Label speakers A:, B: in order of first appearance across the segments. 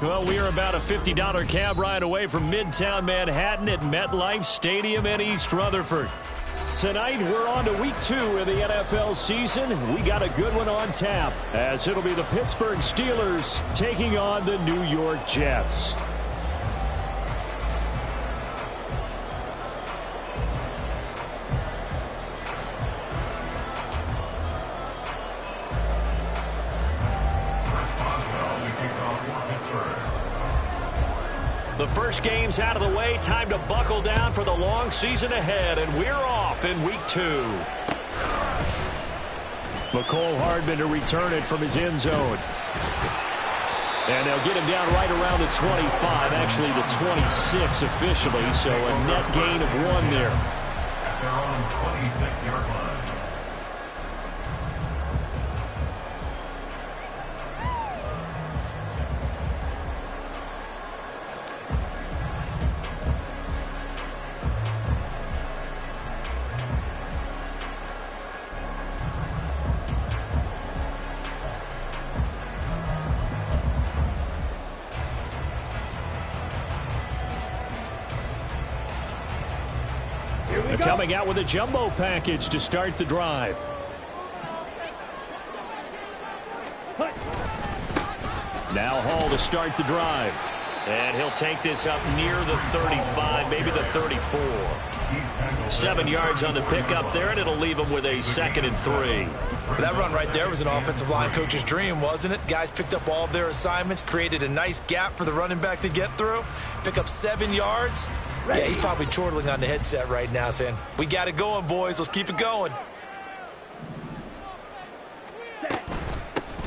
A: Well, we are about a $50 cab ride away from Midtown Manhattan at MetLife Stadium in East Rutherford. Tonight, we're on to week 2 of the NFL season. We got a good one on tap, as it'll be the Pittsburgh Steelers taking on the New York Jets. The first game's out of the way. Time to buckle down for the long season ahead, and we're off in week 2. Mecole Hardman to return it from his end zone. And they'll get him down right around the 25, actually the 26 officially, so a net gain of 1 there.
B: At their own 26-yard line.
A: Coming out with a jumbo package to start the drive. Now Hall to start the drive. And he'll take this up near the 35, maybe the 34. 7 yards on the pickup there, and it'll leave him with a 2nd and 3.
C: That run right there was an offensive line coach's dream, wasn't it? Guys picked up all of their assignments, created a nice gap for the running back to get through, pick up 7 yards. Yeah, he's probably chortling on the headset right now saying, we got it going, boys. Let's keep it going.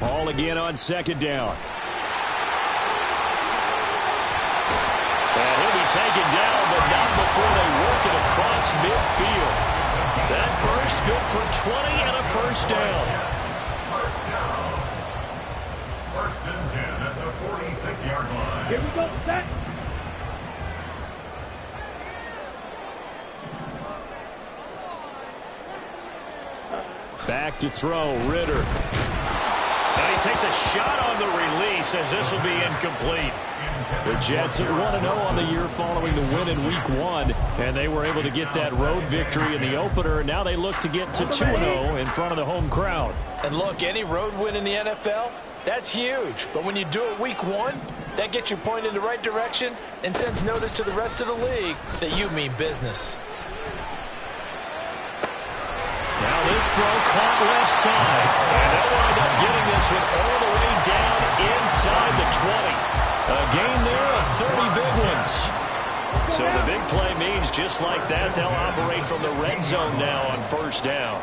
A: Hall again on 2nd down. And he'll be taken down, but not before they work it across midfield. That burst good for 20 and a first down.
B: First down. 1st and 10 at the 46-yard line.
D: Here we go, set.
A: Back to throw, Ritter. And he takes a shot on the release as this will be incomplete. The Jets at 1-0 on the year following the win in week 1, and they were able to get that road victory in the opener. Now they look to get to 2-0 in front of the home crowd.
C: And look, any road win in the NFL, that's huge. But when you do it week 1, that gets you pointed in the right direction and sends notice to the rest of the league that you mean business.
A: Now this throw caught left side. And they'll wind up getting this one all the way down inside the 20. A gain there of 30 big ones. So the big play means just like that, they'll operate from the red zone now on 1st down.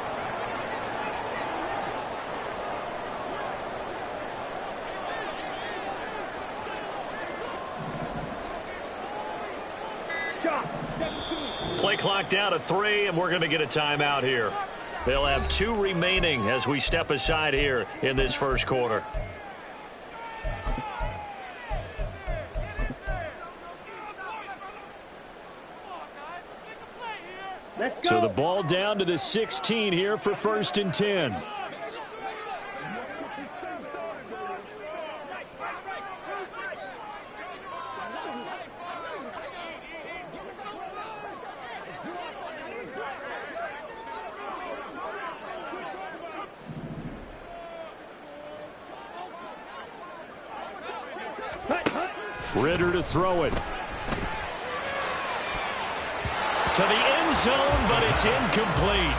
A: Play clock down to 3, and we're going to get a timeout here. They'll have 2 remaining as we step aside here in this first quarter. So the ball down to the 16 here for 1st and 10. Ritter to throw it. To the end zone, but it's incomplete.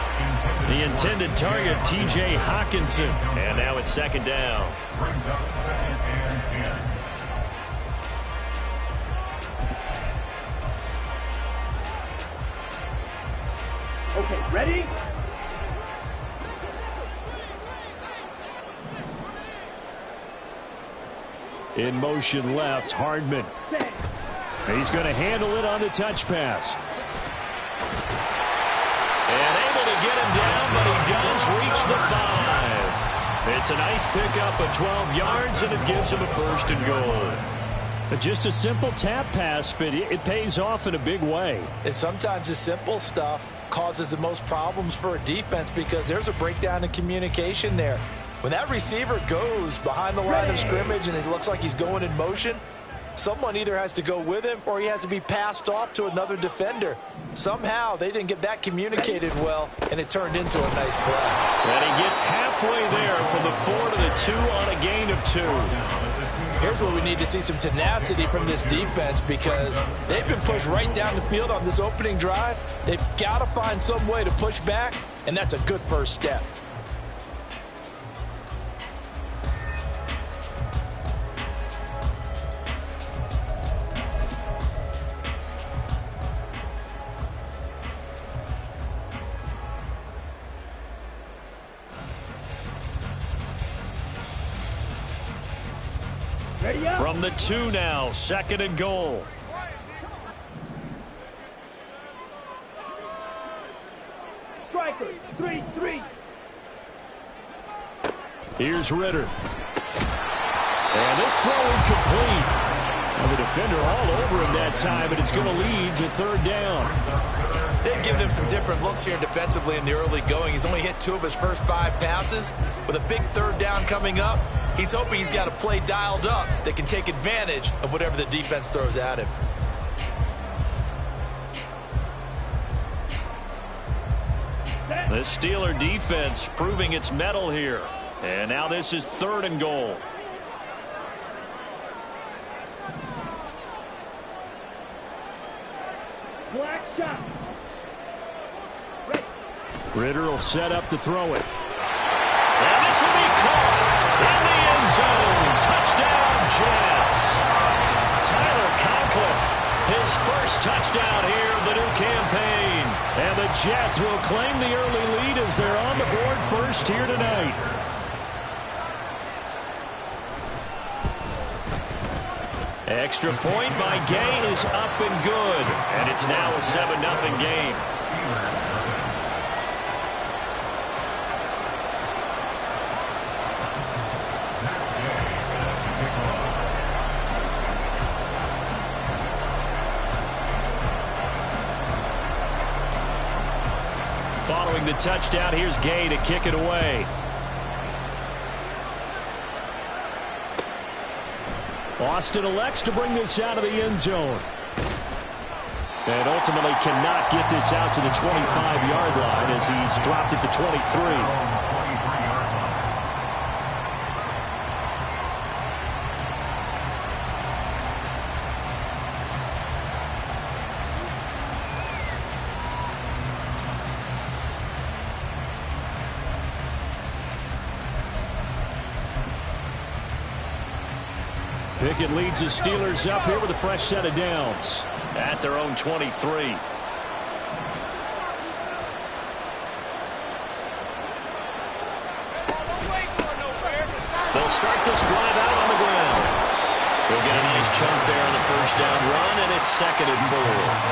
A: The intended target, T.J. Hockenson. And now it's 2nd down.
B: Brings up 2nd and 10.
D: Okay, ready?
A: In motion left, Hardman. He's going to handle it on the touch pass. And able to get him down, but he does reach the 5. It's a nice pickup of 12 yards, and it gives him a 1st and goal. Just a simple tap pass, but it pays off in a big way.
C: And sometimes the simple stuff causes the most problems for a defense because there's a breakdown in communication there. When that receiver goes behind the line of scrimmage and it looks like he's going in motion, Someone either has to go with him or he has to be passed off to another defender. Somehow they didn't get that communicated well, and it turned into a nice play.
A: And he gets halfway there from the 4 to the 2 on a gain of 2.
C: Here's where we need to see some tenacity from this defense, because they've been pushed right down the field on this opening drive. They've got to find some way to push back, and that's a good first step.
A: From the 2 now, 2nd and goal.
D: Striker, 3-3.
A: Here's Ritter. And this throw incomplete. And the defender all over him that time, but it's going to lead to 3rd down.
C: They've given him some different looks here defensively in the early going. He's only hit 2 of his first 5 passes. With a big 3rd down coming up, he's hoping he's got a play dialed up that can take advantage of whatever the defense throws at him.
A: The Steeler defense proving its mettle here. And now this is 3rd and goal.
D: Black shot.
A: Ritter will set up to throw it. And this will be caught in the end zone. Touchdown, Jets. Tyler Conklin, his first touchdown here of the new campaign. And the Jets will claim the early lead as they're on the board first here tonight. Extra point by Gay is up and good. And it's now a 7-0 game. Following the touchdown, here's Gay to kick it away. Austin elects to bring this out of the end zone. And ultimately cannot get this out to the 25-yard line as he's dropped it to 23. Pickett leads the Steelers up here with a fresh set of downs at their own 23. They'll start this drive out on the ground. They'll get a nice chunk there on the first down run, and it's 2nd and 4.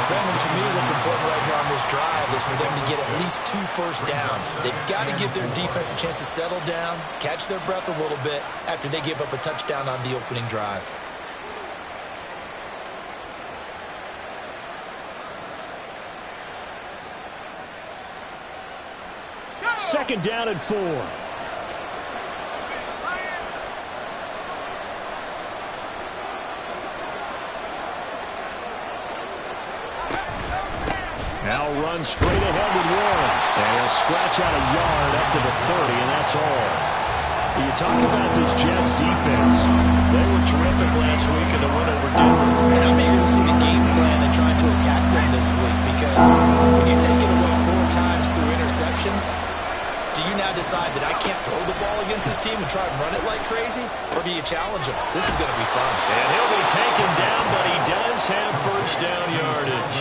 C: Brandon, to me, what's important right here on this drive is for them to get at least 2 first downs. They've got to give their defense a chance to settle down, catch their breath a little bit after they give up a touchdown on the opening drive.
A: Second down and 4. Now run straight ahead with Warren. And he'll scratch out a yard up to the 30, and that's all. You talk about this Jets defense. They were terrific last week in the win over Denver.
C: And I'm eager to see the game plan and try to attack them this week, because when you take it away 4 times through interceptions, do you now decide that I can't throw the ball against this team and try and run it like crazy? Or do you challenge him? This is going to be fun.
A: And he'll be taken down, but he does have first down yardage.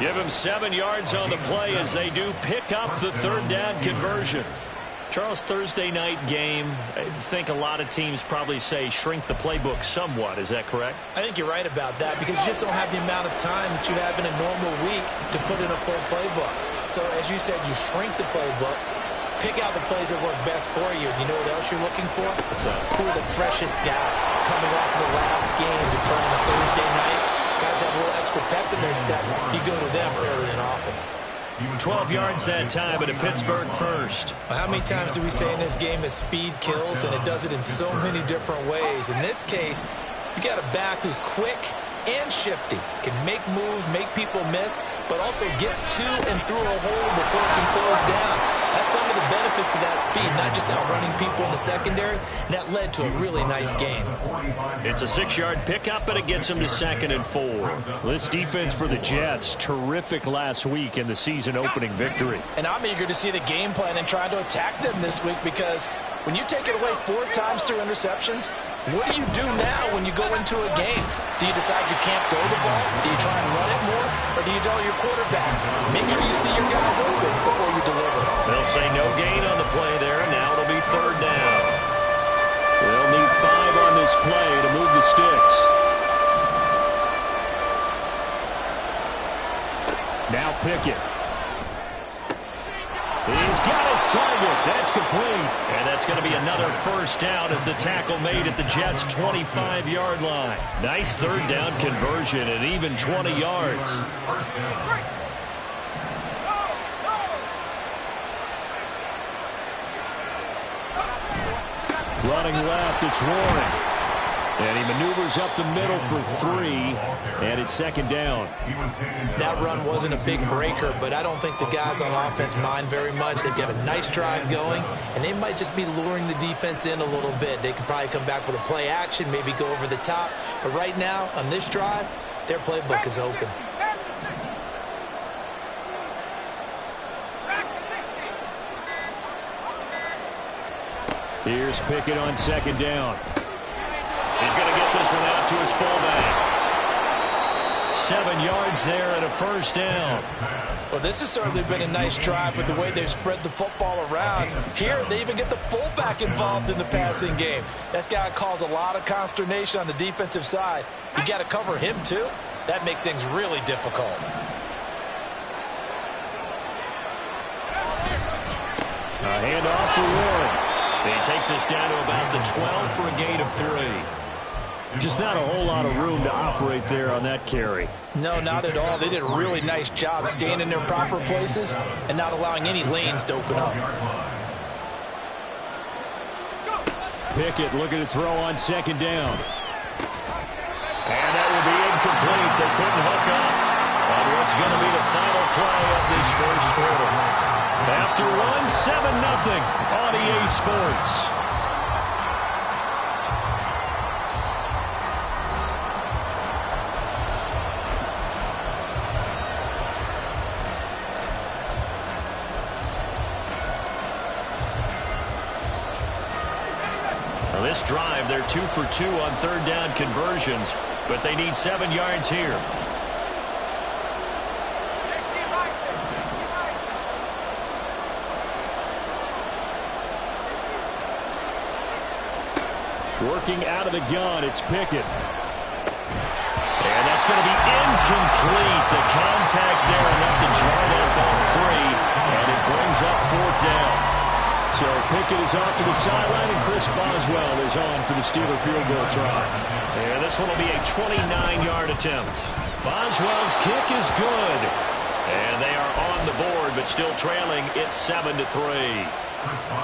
A: Give him 7 yards on the play as they do pick up the 3rd down conversion. Charles, Thursday night game, I think a lot of teams probably say shrink the playbook somewhat. Is that correct?
C: I think you're right about that, because you just don't have the amount of time that you have in a normal week to put in a full playbook. So as you said, you shrink the playbook, pick out the plays that work best for you. You know what else you're looking for? Who are the freshest guys coming off the last game to play on a Thursday night? Guys have a little extra pep in their step. You go to them early and often.
A: 12 yards that time, and a Pittsburgh first.
C: Well, how many times do we say in this game that speed kills, and it does it in so many different ways? In this case, You got a back who's quick and shifty, can make moves, make people miss, but also gets to and through a hole before it can close down. That's some of the benefits of that speed, not just outrunning people in the secondary. And that led to a really nice game.
A: It's a 6-yard pickup, and it gets him to 2nd and 4.
E: This defense for the Jets, terrific last week in the season-opening victory.
C: And I'm eager to see the game plan and try to attack them this week, because when you take it away 4 times through interceptions, what do you do now when you go into a game? Do you decide you can't throw the ball? Do you try and run it more? Or do you tell your quarterback, make sure you see your guys open before you deliver?
A: They'll say no gain on the play there. Now it'll be 3rd down. They'll need 5 on this play to move the sticks.
E: Now Pickett.
A: He's got his target. That's complete. And that's going to be another 1st down as the tackle made at the Jets' 25-yard line. Nice 3rd down conversion and even 20 yards.
E: Running left, it's Warren. And he maneuvers up the middle for 3, and it's 2nd down.
C: That run wasn't a big breaker, but I don't think the guys on offense mind very much. They've got a nice drive going, and they might just be luring the defense in a little bit. They could probably come back with a play action, maybe go over the top. But right now, on this drive, their playbook is open.
E: Here's Pickett on 2nd down.
A: He's going to get this one out to his fullback. 7 yards there and a 1st down.
C: Well, this has certainly been a nice drive with the way they've spread the football around. Here, they even get the fullback involved in the passing game. That's got to cause a lot of consternation on the defensive side. You got to cover him, too. That makes things really difficult.
E: A handoff for Warren.
A: He takes us down to about the 12 for a gain of 3.
E: Just not a whole lot of room to operate there on that carry.
C: No, not at all. They did a really nice job staying in their proper places and not allowing any lanes to open up.
E: Pickett looking to throw on 2nd down.
A: And that will be incomplete. They couldn't hook up on what's going to be the final play of this 1st quarter. After 1, 7-0 on EA Sports. Now this drive, they're 2 for 2 on 3rd down conversions, but they need 7 yards here.
E: Working out of the gun, it's Pickett.
A: And that's going to be incomplete. The contact there enough to jar that ball free, and it brings up 4th down.
E: So Pickett is off to the sideline, and Chris Boswell is on for the Steeler field goal try.
A: And this one will be a 29-yard attempt. Boswell's kick is good. And they are on the board, but still trailing. It's 7-3.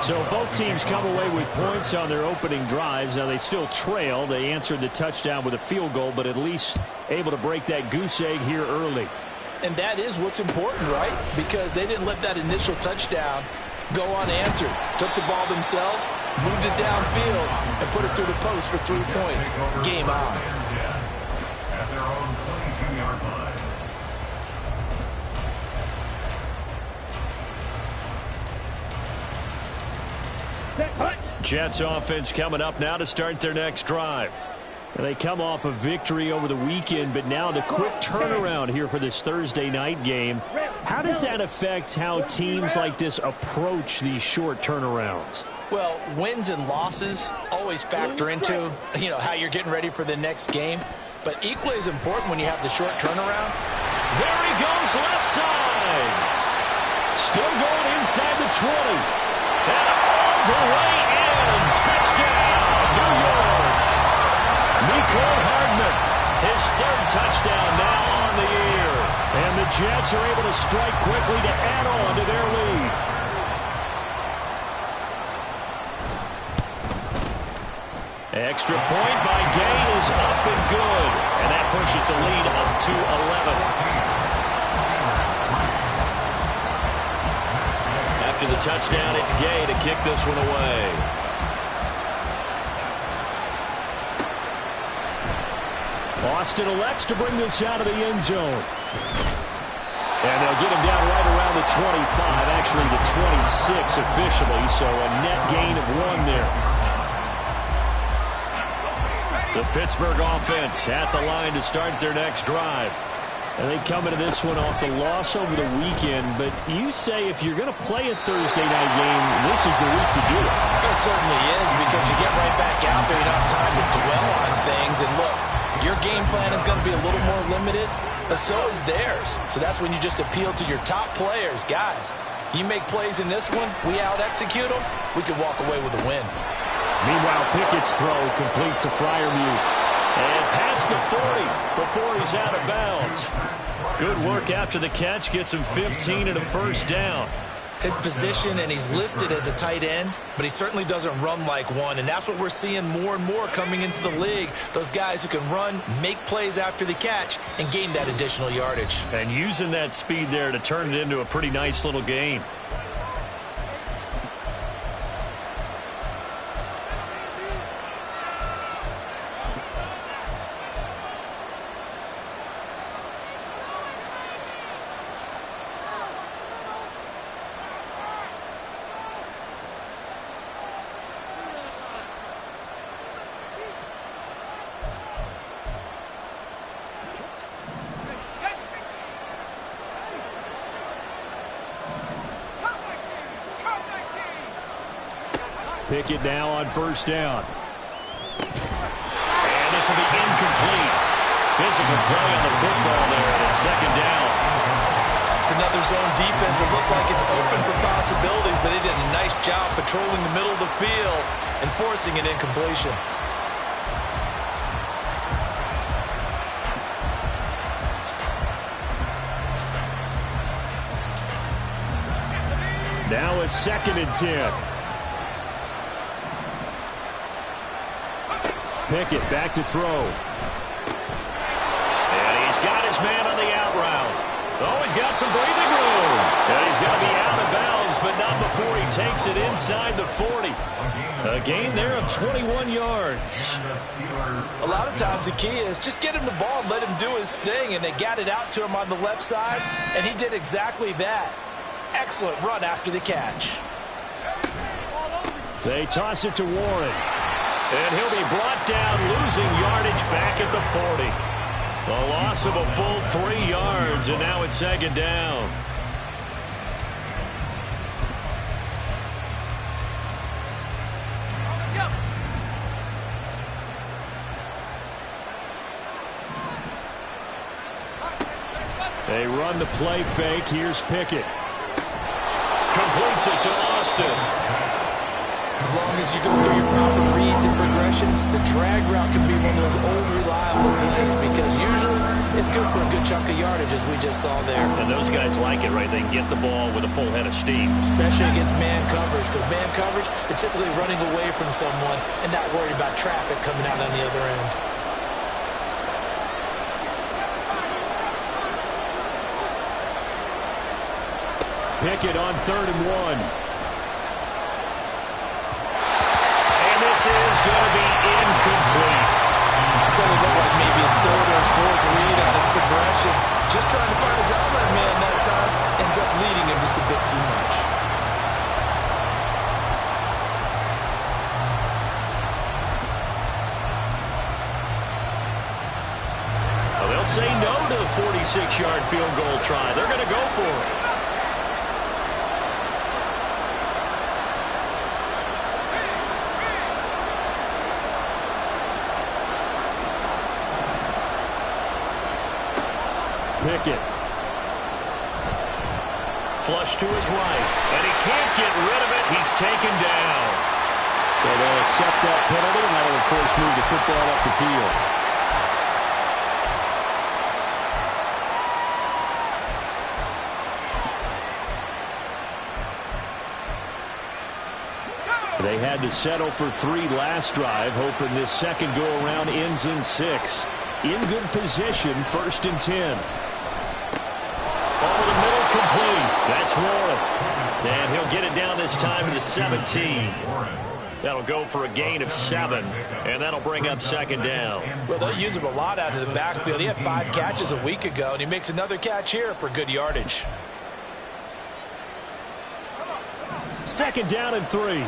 E: So both teams come away with points on their opening drives. Now they still trail. They answered the touchdown with a field goal, but at least able to break that goose egg here early.
C: And that is what's important, right? Because they didn't let that initial touchdown go unanswered. Took the ball themselves, moved it downfield, and put it through the post for 3 points. Game on.
B: At their own 22-yard line.
A: Jets offense coming up now to start their next drive.
E: They come off a victory over the weekend, but now the quick turnaround here for this Thursday night game. How does that affect how teams like this approach these short turnarounds?
C: Well, wins and losses always factor into, how you're getting ready for the next game. But equally as important when you have the short turnaround.
A: There he goes, left side. Still going inside the 20. And all the way in. Touchdown, New York. Mecole Hardman, his 3rd touchdown now on the year.
E: And the Jets are able to strike quickly to add on to their lead.
A: Extra point by Gay is up and good. And that pushes the lead up to 11. After the touchdown, it's Gay to kick this one away.
E: Austin elects to bring this out of the end zone. And they'll get him down right around the 25, actually the 26 officially, so a net gain of 1 there.
A: The Pittsburgh offense at the line to start their next drive.
E: And they come into this one off the loss over the weekend, but you say if you're going to play a Thursday night game, this is the week to do it.
C: It certainly is, because you get right back out there, you don't have time to dwell on things. And look, your game plan is going to be a little more limited, but so is theirs. So that's when you just appeal to your top players. Guys, you make plays in this one, we out-execute them, we could walk away with a win.
E: Meanwhile, Pickett's throw complete to Freiermuth.
A: And past the 40 before he's out of bounds. Good work after the catch. Gets him 15 and a first down.
C: His position, and he's listed as a tight end, but he certainly doesn't run like one, and that's what we're seeing more and more coming into the league. Those guys who can run, make plays after the catch, and gain that additional yardage.
A: And using that speed there to turn it into a pretty nice little game.
E: Pickett now on first down.
A: And this will be incomplete. Physical play on the football there, and it's second down.
C: It's another zone defense. It looks like it's open for possibilities, but they did a nice job patrolling the middle of the field and forcing an incompletion.
E: Now a 2nd and 10. Pickett back to throw.
A: And he's got his man on the out route. Oh, he's got some breathing room. And he's going to be out of bounds, but not before he takes it inside the 40. A gain there of 21 yards.
C: A lot of times the key is just get him the ball and let him do his thing, and they got it out to him on the left side, and he did exactly that. Excellent run after the catch.
E: They toss it to Warren.
A: And he'll be brought down, losing yardage back at the 40. A loss of a full 3 yards, and now it's second down.
E: They run the play fake. Here's Pickett.
A: Completes it to Austin.
C: As long as you go through your proper reads and progressions, the drag route can be one of those old reliable plays, because usually it's good for a good chunk of yardage, as we just saw there.
A: And those guys like it, right? They can get the ball with a full head of steam.
C: Especially against man coverage, because man coverage, they're typically running away from someone and not worried about traffic coming out on the other end.
E: Pickett on 3rd and 1.
A: Is going to be incomplete.
C: So it looked like maybe his 3rd or his 4th read on his progression. Just trying to find his outlet man that time. Ends up leading him just a bit too much.
A: Well, they'll say no to the 46-yard field goal try. They're going to go for it.
E: Pickett.
A: Flush to his right, and he can't get rid of it. He's taken down.
E: Well, they'll accept that penalty, and that'll, of course, move the football up the field. They had had to settle for 3 last drive, hoping this second go-around ends in 6. In good position, 1st and 10. Over the middle, complete. That's Warren. And he'll get it down this time to the 17. That'll go for a gain of 7, and that'll bring up 2nd down.
C: Well, they'll use him a lot out of the backfield. He had 5 catches a week ago, and he makes another catch here for good yardage.
E: 2nd down and 3.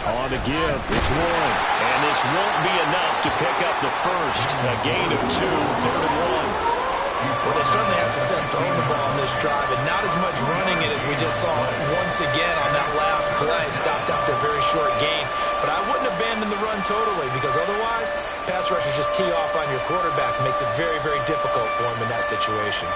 E: On the give, it's Warren. And this won't be enough to pick up the first. A gain of 2, 3rd and 1.
C: Well, they certainly had success throwing the ball on this drive, and not as much running it as we just saw once again on that last play. Stopped after a very short gain. But I wouldn't abandon the run totally, because otherwise, pass rushers just tee off on your quarterback. Makes it very, very difficult for him in that situation.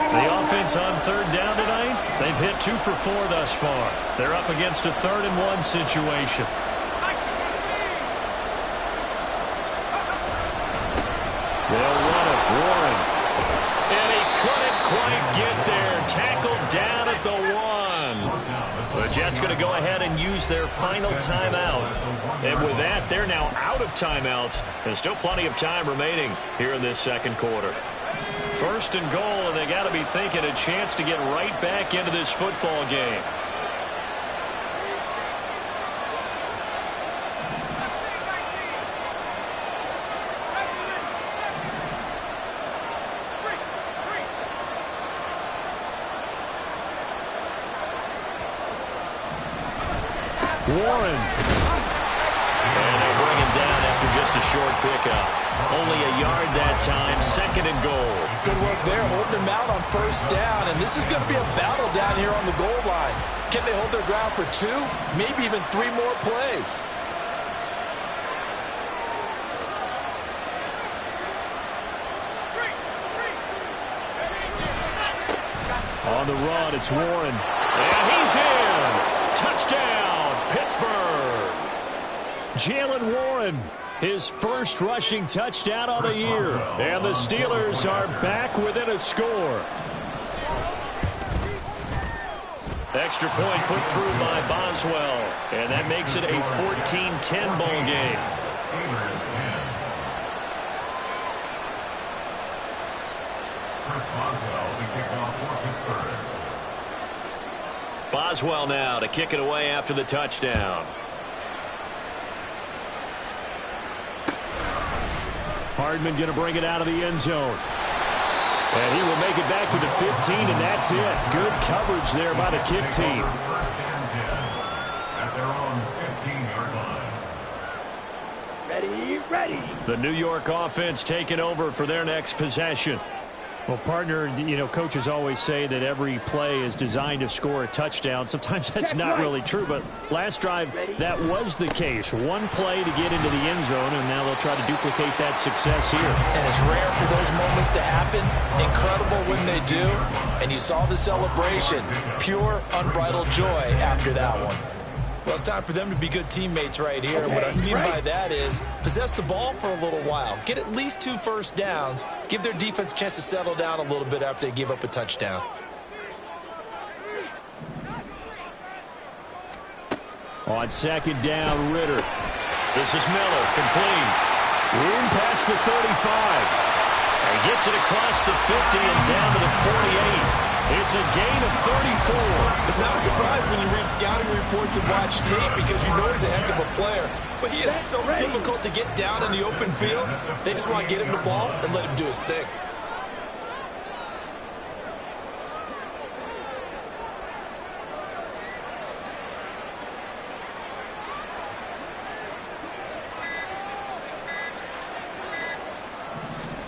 E: The offense on 3rd down tonight, they've hit 2 for 4 thus far. They're up against a 3rd and 1 situation. They'll run it, Warren. And he couldn't quite get there. Tackled down at the 1. The Jets going to go ahead and use their final timeout. And with that, they're now out of timeouts. There's still plenty of time remaining here in this second quarter. 1st and goal, and they got to be thinking a chance to get right back into this football game. Warren. And they bring him down after just a short pickup. Only a yard that time, 2nd and goal.
C: Good work there, holding them out on 1st down, and this is going to be a battle down here on the goal line. Can they hold their ground for 2, maybe even 3 more plays?
E: On the run, it's Warren. And he's in. Touchdown, Pittsburgh. Jaylen Warren, his first rushing touchdown of the year. And the Steelers are back within a score. Extra point put through by Boswell. And that makes it a 14-10 ball game.
B: Steelers 10. Chris Boswell, the kickoff for Pittsburgh.
E: Boswell now to kick it away after the touchdown. Hardman going to bring it out of the end zone. And he will make it back to the 15, and that's it. Good coverage there by the kick team.
B: 1st and 10 at their own 15-yard line.
D: Ready.
E: The New York offense taking over for their next possession. Well, partner, you know, coaches always say that every play is designed to score a touchdown. Sometimes that's not really true, but last drive, that was the case. One play to get into the end zone, and now they'll try to duplicate that success here.
C: And it's rare for those moments to happen. Incredible when they do. And you saw the celebration. Pure, unbridled joy after that one. Well, it's time for them to be good teammates right here. And what I mean by that is possess the ball for a little while. Get at least 2 first downs. Give their defense a chance to settle down a little bit after they give up a touchdown.
E: On 2nd down, Ritter. This is Miller, complete. Room past the 35. And gets it across the 50 and down to the 48. It's a gain of 34.
C: It's not a surprise when you read scouting reports and watch tape because you know he's a heck of a player. But he is so difficult to get down in the open field. They just want to get him the ball and let him do his thing.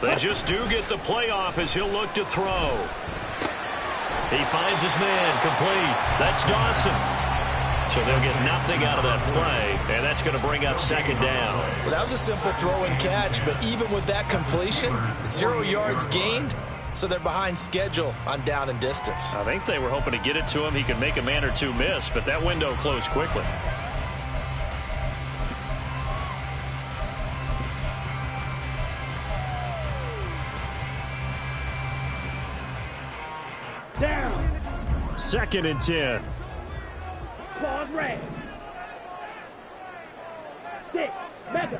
E: They just do get the playoff as he'll look to throw. He finds his man, complete. That's Dawson. So they'll get nothing out of that play, and that's going to bring up 2nd down.
C: Well, that was a simple throw and catch, but even with that completion, 0 yards gained, so they're behind schedule on down and distance.
E: I think they were hoping to get it to him. He could make a man or two miss, but that window closed quickly. 2nd and 10.
D: Claude Ray. 6. Mega.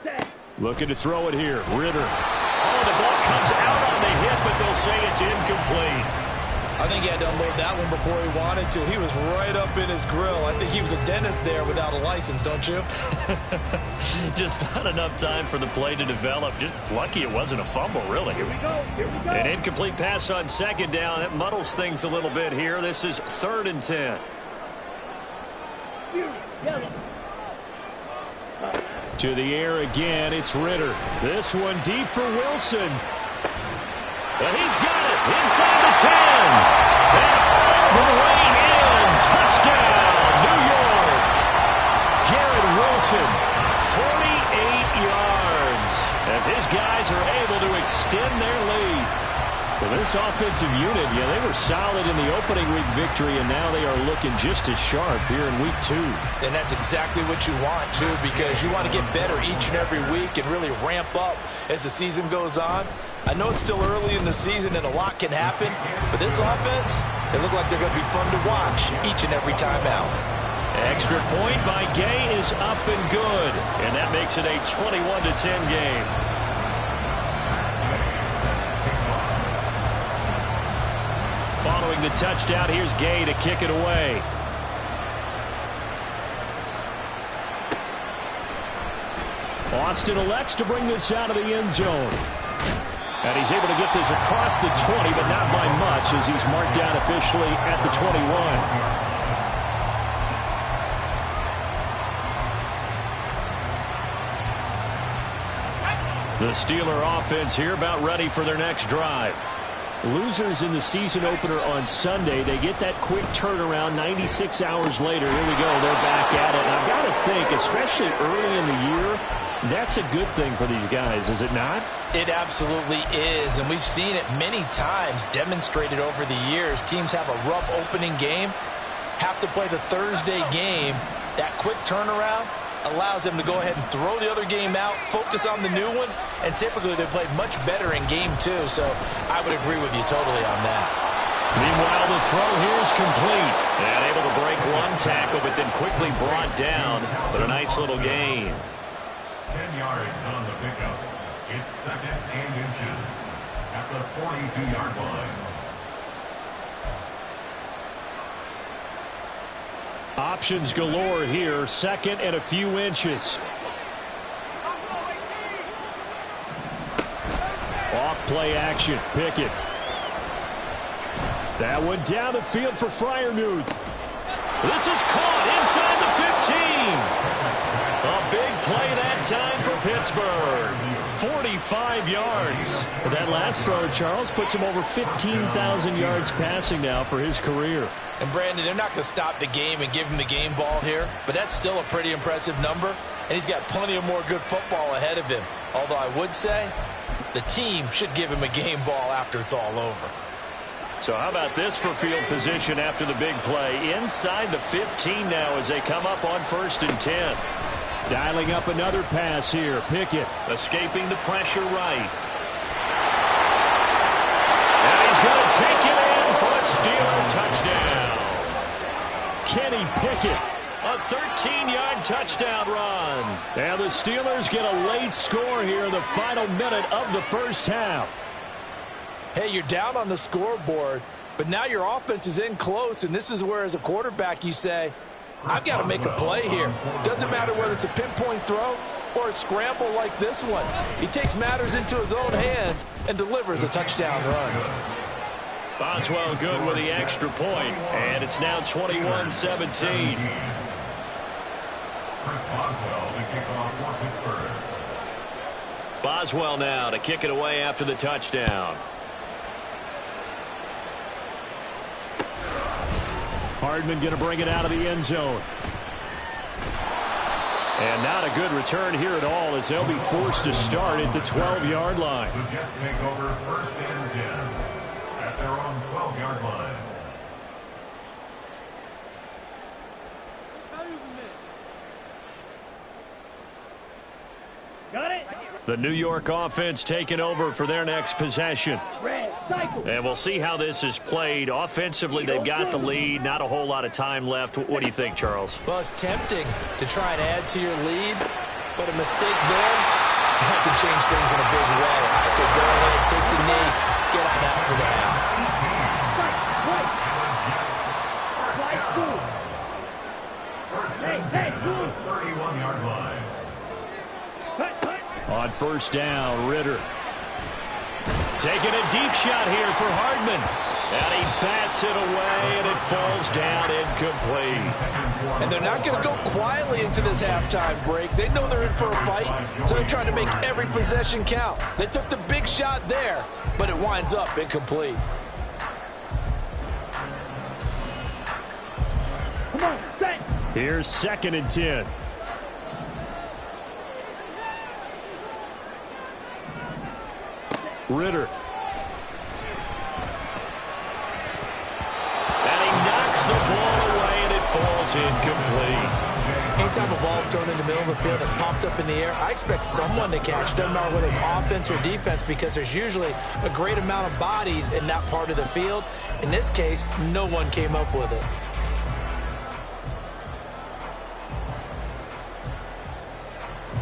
D: 7.
E: Looking to throw it here. Ritter. Oh, the ball comes out on the hit, but they'll say it's incomplete.
C: I think he had to unload that one before he wanted to. He was right up in his grill. I think he was a dentist there without a license, don't you?
E: Just not enough time for the play to develop. Just lucky it wasn't a fumble, really.
D: Here we go. Here we go.
E: An incomplete pass on 2nd down. That muddles things a little bit here. This is 3rd and 10.
D: Yellow.
E: To the air again. It's Ritter. This one deep for Wilson. And he's got it inside the 10. And all the way in. Touchdown, New York. Garrett Wilson, 48 yards. As his guys are able to extend their lead. Well, this offensive unit, they were solid in the opening week victory, and now they are looking just as sharp here in week 2.
C: And that's exactly what you want, too, because you want to get better each and every week and really ramp up as the season goes on. I know it's still early in the season and a lot can happen, but this offense, they look like they're going to be fun to watch each and every time out.
E: Extra point by Gay is up and good, and that makes it a 21-10 game. Following the touchdown, here's Gay to kick it away. Austin elects to bring this out of the end zone. And he's able to get this across the 20, but not by much, as he's marked down officially at the 21. The Steeler offense here about ready for their next drive. Losers in the season opener on Sunday. They get that quick turnaround 96 hours later. Here we go. They're back at it. And I've got to think, especially early in the year, that's a good thing for these guys, is it not?
C: It absolutely is, and we've seen it many times demonstrated over the years. Teams have a rough opening game, have to play the Thursday game. That quick turnaround allows them to go ahead and throw the other game out, focus on the new one, and typically they play much better in game 2, so I would agree with you totally on that.
E: Meanwhile, the throw here is complete. And able to break one tackle, but then quickly brought down. But a nice little gain.
B: 10 yards on the pickup. It's 2nd and inches at the 42-yard line.
E: Options galore here. 2nd and a few inches. Off play action. Pickett. That one down the field for Freiermuth. This is caught inside the 15. A big play that time for Pittsburgh. 45 yards. That last throw, Charles, puts him over 15,000 yards passing now for his career.
C: And Brandon, they're not going to stop the game and give him the game ball here, but that's still a pretty impressive number, and he's got plenty of more good football ahead of him. Although I would say the team should give him a game ball after it's all over.
E: So how about this for field position after the big play? Inside the 15 now as they come up on 1st and 10. Dialing up another pass here. Pickett escaping the pressure right. And he's going to take it in for a Steeler touchdown. Kenny Pickett, a 13-yard touchdown run. And the Steelers get a late score here in the final minute of the first half.
C: Hey, you're down on the scoreboard, but now your offense is in close, and this is where, as a quarterback, you say, I've got to make a play here. Doesn't matter whether it's a pinpoint throw or a scramble like this one. He takes matters into his own hands and delivers a touchdown run.
E: Boswell good with the extra point, and it's now 21-17.
B: Chris Boswell to kick off for Pittsburgh.
E: Boswell now to kick it away after the touchdown. Hardman going to bring it out of the end zone. And not a good return here at all as they'll be forced to start at the 12-yard line.
B: The Jets take over 1st and 10 at their own 12-yard line.
D: Got it?
E: The New York offense taking over for their next possession.
D: Red, cycle.
E: And we'll see how this is played. Offensively, they've got the lead. Not a whole lot of time left. What do you think, Charles?
C: Well, it's tempting to try and add to your lead, but a mistake there that could change things in a big way. I say go ahead, take the knee, get on out for the half.
D: Hey, good.
B: 31-yard line.
E: On first down, Ritter. Taking a deep shot here for Hardman. And he bats it away, and it falls down incomplete.
C: And they're not going to go quietly into this halftime break. They know they're in for a fight, so they're trying to make every possession count. They took the big shot there, but it winds up incomplete.
D: Come on, set.
E: Here's 2nd and 10. Ritter. And he knocks the ball away, and it falls incomplete.
C: Anytime a ball's thrown in the middle of the field that's popped up in the air, I expect someone to catch. Doesn't matter whether it's offense or defense, because there's usually a great amount of bodies in that part of the field. In this case, no one came up with it.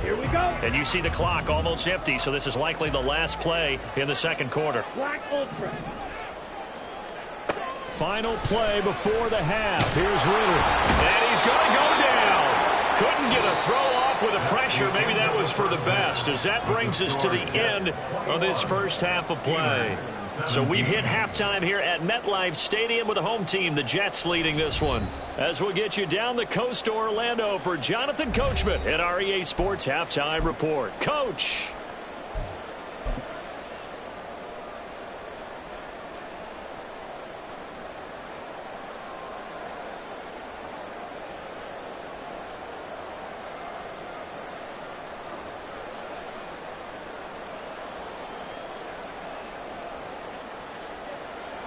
D: Here we go.
E: And you see the clock almost empty, so this is likely the last play in the second quarter.
D: Black Ultra.
E: Final play before the half. Here's Ritter. And he's going to go down. Couldn't get a throw off with the pressure. Maybe that was for the best, as that brings us to the end of this first half of play. So we've hit halftime here at MetLife Stadium with the home team, the Jets, leading this one. As we'll get you down the coast to Orlando for Jonathan Coachman at our EA Sports Halftime Report. Coach.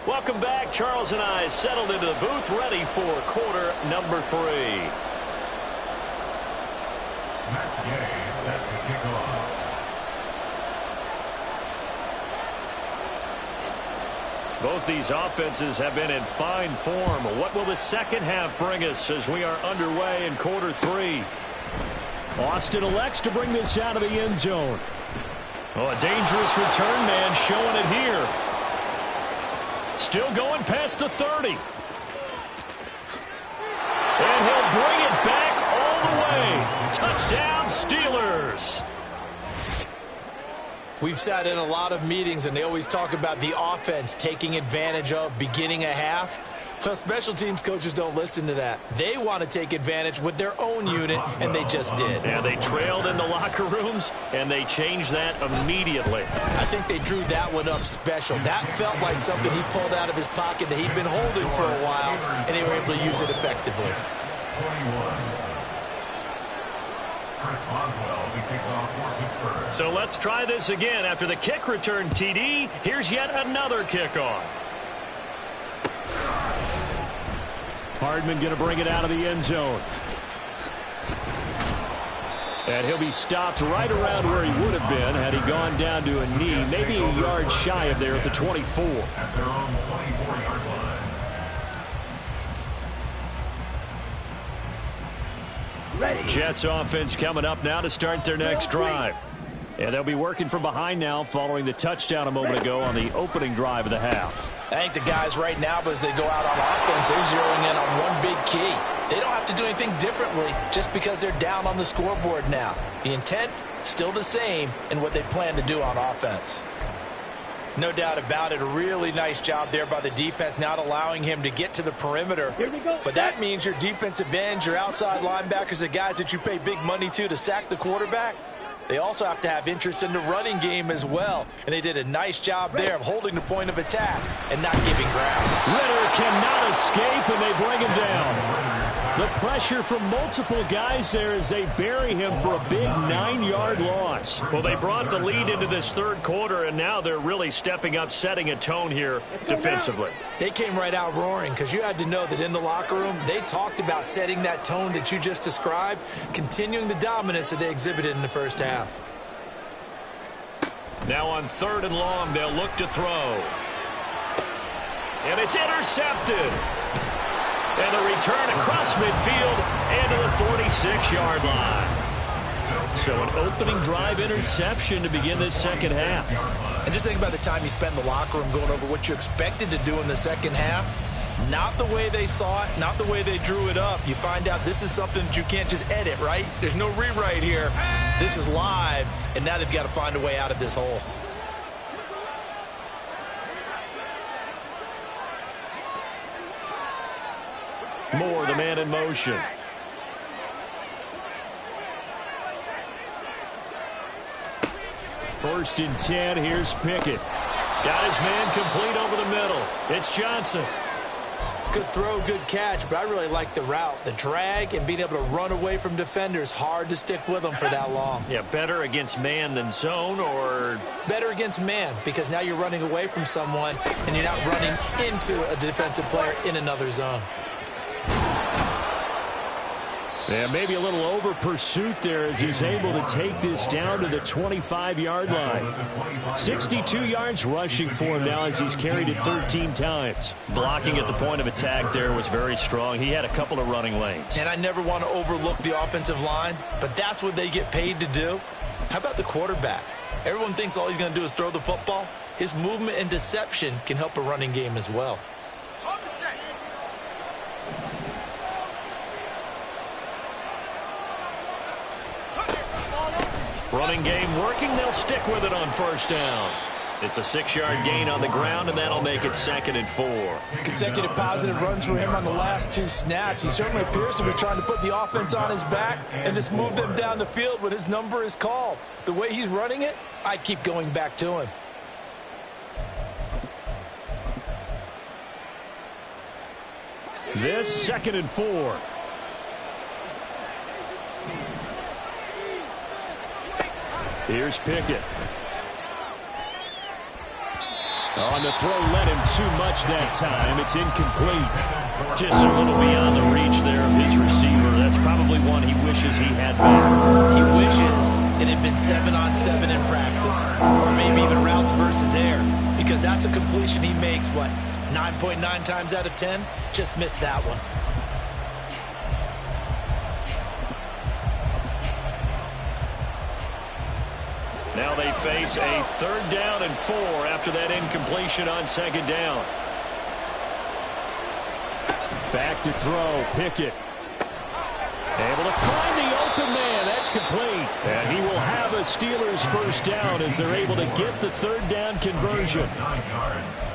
E: Welcome back. Charles and I settled into the booth, ready for quarter number 3.
B: Matt Gay set to kick off.
E: Both these offenses have been in fine form. What will the second half bring us as we are underway in quarter 3? Austin elects to bring this out of the end zone. Oh, a dangerous return man showing it here. Still going past the 30. And he'll bring it back all the way. Touchdown, Steelers.
C: We've sat in a lot of meetings, and they always talk about the offense taking advantage of beginning a half. Well, special teams coaches don't listen to that. They want to take advantage with their own unit, and they just did.
E: Yeah, they trailed in the locker rooms, and they changed that immediately.
C: I think they drew that one up special. That felt like something he pulled out of his pocket that he'd been holding for a while, and they were able to use it effectively.
B: 21. Chris Boswell to kick off for Pittsburgh.
E: So let's try this again. After the kick return TD, here's yet another kickoff. Hardman going to bring it out of the end zone. And he'll be stopped right around where he would have been had he gone down to a knee, maybe a yard shy of there at the 24.
B: At their own 24-yard line.
D: Ready.
E: Jets offense coming up now to start their next drive. And they'll be working from behind now following the touchdown a moment ago on the opening drive of the half.
C: I think the guys right now, as they go out on offense, they're zeroing in on one big key. They don't have to do anything differently just because they're down on the scoreboard now. The intent, still the same in what they plan to do on offense. No doubt about it, a really nice job there by the defense, not allowing him to get to the perimeter.
D: Here we go.
C: But that means your defensive ends, your outside linebackers, the guys that you pay big money to sack the quarterback, they also have to have interest in the running game as well. And they did a nice job there of holding the point of attack and not giving ground.
E: Ritter cannot escape, and they bring him down. The pressure from multiple guys there as they bury him for a big 9-yard loss. Well, they brought the lead into this third quarter, and now they're really stepping up, setting a tone here defensively.
C: They came right out roaring because you had to know that in the locker room, they talked about setting that tone that you just described, continuing the dominance that they exhibited in the first half.
A: Now on 3rd and long, they'll look to throw. And it's intercepted. And the return across midfield and to the 46-yard line. So an opening drive interception to begin this second half.
C: And just think about the time you spend in the locker room going over what you expected to do in the second half. Not the way they saw it, not the way they drew it up. You find out this is something that you can't just edit, right? There's no rewrite here. This is live, and now they've got to find a way out of this hole.
E: Moore, the man in motion. First and 10, here's Pickett. Got his man complete over the middle. It's Johnson.
C: Good throw, good catch, but I really like the route. The drag and being able to run away from defenders, hard to stick with them for that long.
E: Yeah, better against man than zone, or?
C: Better against man, because now you're running away from someone and you're not running into a defensive player in another zone.
E: Yeah, maybe a little over pursuit there as he's able to take this down to the 25-yard line. 62 yards rushing for him now as he's carried it 13 times.
A: Blocking at the point of attack there was very strong. He had a couple of running lanes.
C: And I never want to overlook the offensive line, but that's what they get paid to do. How about the quarterback? Everyone thinks all he's going to do is throw the football. His movement and deception can help a running game as well.
E: Running game working. They'll stick with it on first down. It's a 6-yard gain on the ground, and that'll make it 2nd and 4.
C: Consecutive positive runs for him on the last 2 snaps. He certainly appears to be trying to put the offense on his back and just move them down the field when his number is called. The way he's running it, I keep going back to him.
E: This 2nd and 4. Here's Pickett. On the throw, led him too much that time. It's incomplete.
A: Just a little beyond the reach there of his receiver. That's probably one he wishes he had back.
C: He wishes it had been 7-on-7 in practice, or maybe even routes versus air, because that's a completion he makes, 9.9 times out of 10? Just missed that one.
A: Now they face a 3rd down and 4 after that incompletion on 2nd down.
E: Back to throw, Pickett. Able to find the open man. That's complete. And he will have a Steelers first down as they're able to get the 3rd down conversion.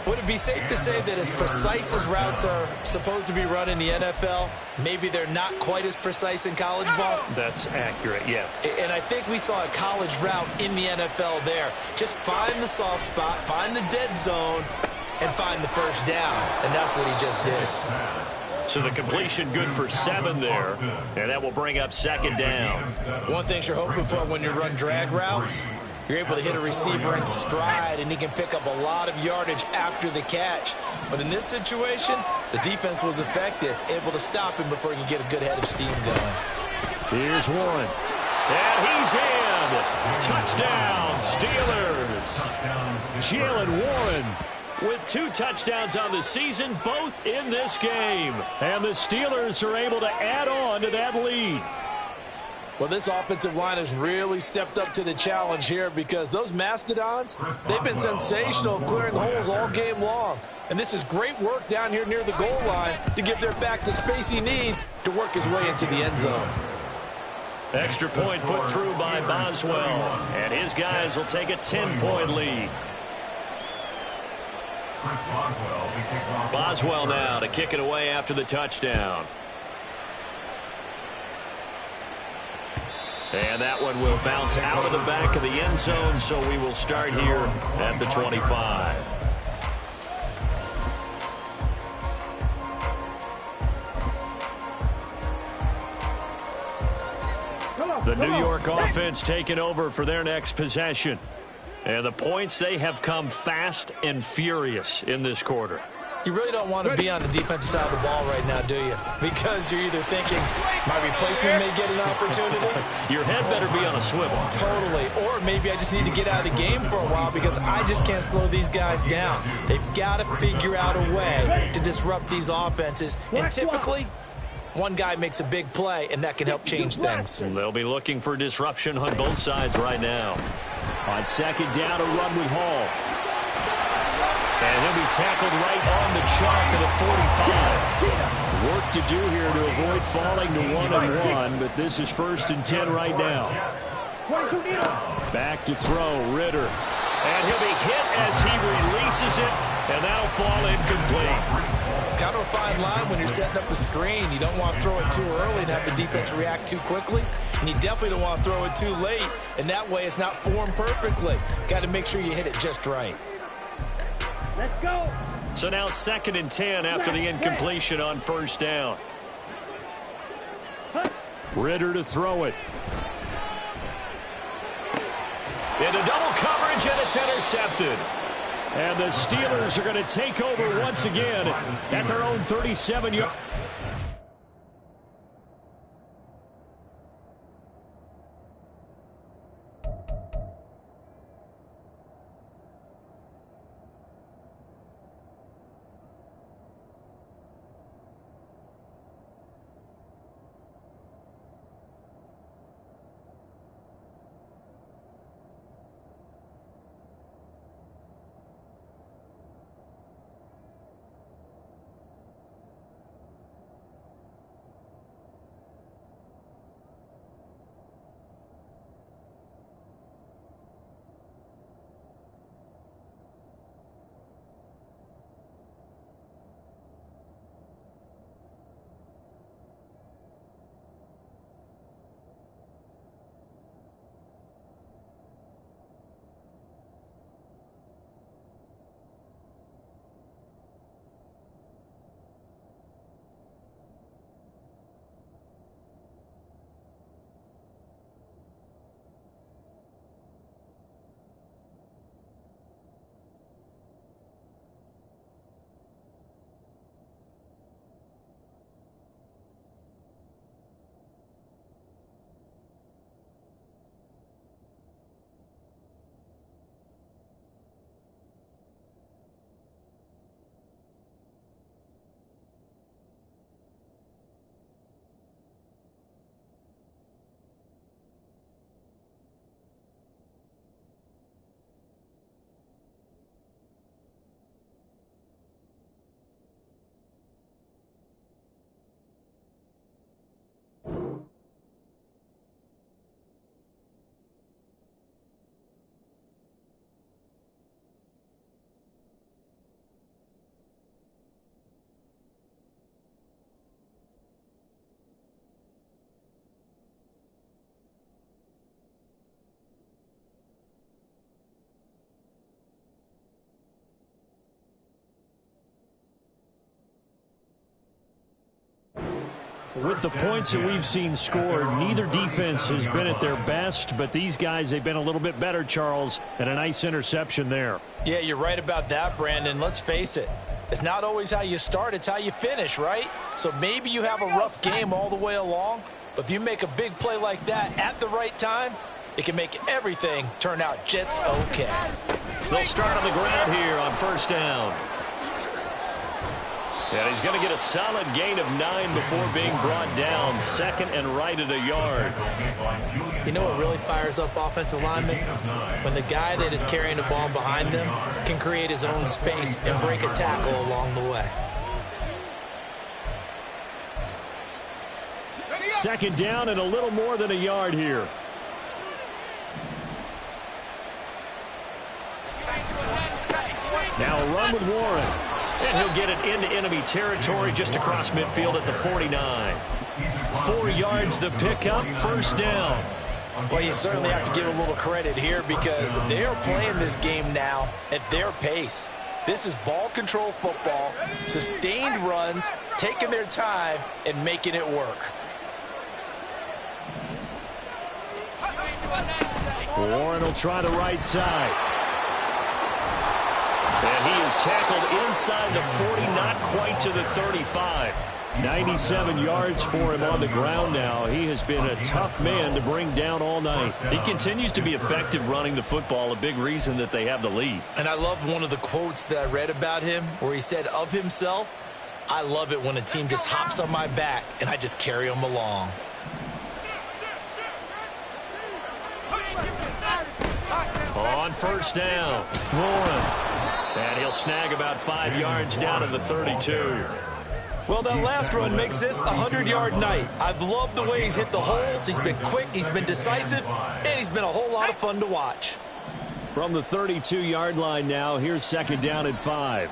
C: Would it be safe to say that as precise as routes are supposed to be run in the NFL, maybe they're not quite as precise in college ball?
E: That's accurate, yeah.
C: And I think we saw a college route in the NFL there. Just find the soft spot, find the dead zone, and find the first down. And that's what he just did.
A: So the completion good for 7 there, and that will bring up 2nd down.
C: One thing you're hoping for when you run drag routes, you're able to hit a receiver in stride, and he can pick up a lot of yardage after the catch. But in this situation, the defense was effective, able to stop him before he could get a good head of steam going.
E: Here's Warren.
A: And he's in. Touchdown, Steelers.
E: Jaylen Warren
A: with 2 touchdowns on the season, both in this game.
E: And the Steelers are able to add on to that lead.
C: Well, this offensive line has really stepped up to the challenge here because those Mastodons, they've been sensational clearing holes all game long. And this is great work down here near the goal line to give their back the space he needs to work his way into the end zone.
A: Extra point put through by Boswell. And his guys will take a 10-point lead. Boswell now to kick it away after the touchdown. And that one will bounce out of the back of the end zone, so we will start here at the 25. The New York offense taking over for their next possession. And the points, they have come fast and furious in this quarter.
C: You really don't want to be on the defensive side of the ball right now, do you? Because you're either thinking, my replacement may get an opportunity.
E: Your head better be on a swivel.
C: Totally. Or maybe I just need to get out of the game for a while because I just can't slow these guys down. They've got to figure out a way to disrupt these offenses. And typically, one guy makes a big play, and that can help change things.
E: They'll be looking for disruption on both sides right now. On second down, a run with Hall. And he'll be tackled right on the chalk at the 45. Work to do here to avoid falling to 1-1, but this is 1st and 10 right now. Back to throw, Ritter. And he'll be hit as he releases it, and that'll fall incomplete.
C: Kind of a fine line when you're setting up a screen. You don't want to throw it too early and have the defense react too quickly. And you definitely don't want to throw it too late, and that way it's not formed perfectly. Got to make sure you hit it just right.
D: Let's go.
E: So now 2nd and 10 after the incompletion on 1st down. Ritter to throw it. Into double coverage, and it's intercepted. And the Steelers are going to take over once again at their own 37-yard. With the points that we've seen scored, neither defense has been at their best, but these guys, they've been a little bit better, Charles, and a nice interception there.
C: Yeah, you're right about that, Brandon. Let's face it. It's not always how you start, it's how you finish, right? So maybe you have a rough game all the way along, but if you make a big play like that at the right time, it can make everything turn out just okay.
E: They'll start on the ground here on 1st down. And he's going to get a solid gain of 9 before being brought down. 2nd and right at a yard.
C: You know what really fires up offensive linemen? When the guy that is carrying the ball behind them can create his own space and break a tackle along the way.
E: 2nd down and a little more than a yard here. Now a run with Warren. And he'll get it into enemy territory just across midfield at the 49. 4 yards the pickup, 1st down.
C: Well, you certainly have to give a little credit here because they're playing this game now at their pace. This is ball control football, sustained runs, taking their time and making it work.
E: Warren will try the right side. And he is tackled inside the 40, not quite to the 35. 97 yards for him on the ground now. He has been a tough man to bring down all night.
A: He continues to be effective running the football, a big reason that they have the lead.
C: And I love one of the quotes that I read about him where he said of himself, "I love it when a team just hops on my back and I just carry them along."
E: On first down, Warren. And he'll snag about 5 yards down to the 32.
C: Well, that last run makes this a 100-yard night. I've loved the way he's hit the holes. He's been quick, he's been decisive, and he's been a whole lot of fun to watch.
E: From the 32-yard line now, here's second down and 5.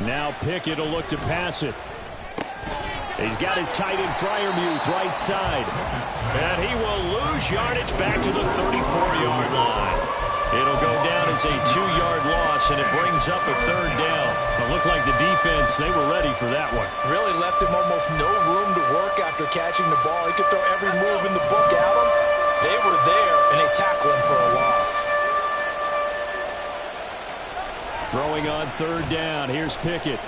E: Now Pickett will look to pass it. He's got his tight end Freiermuth right side. And he will lose yardage back to the 34-yard line. It'll go down as a 2-yard loss, and it brings up a third down. It looked like the defense, they were ready for that one.
C: Really left him almost no room to work after catching the ball. He could throw every move in the book at him. They were there, and they tackled him for a loss.
E: Throwing on third down, here's Pickett.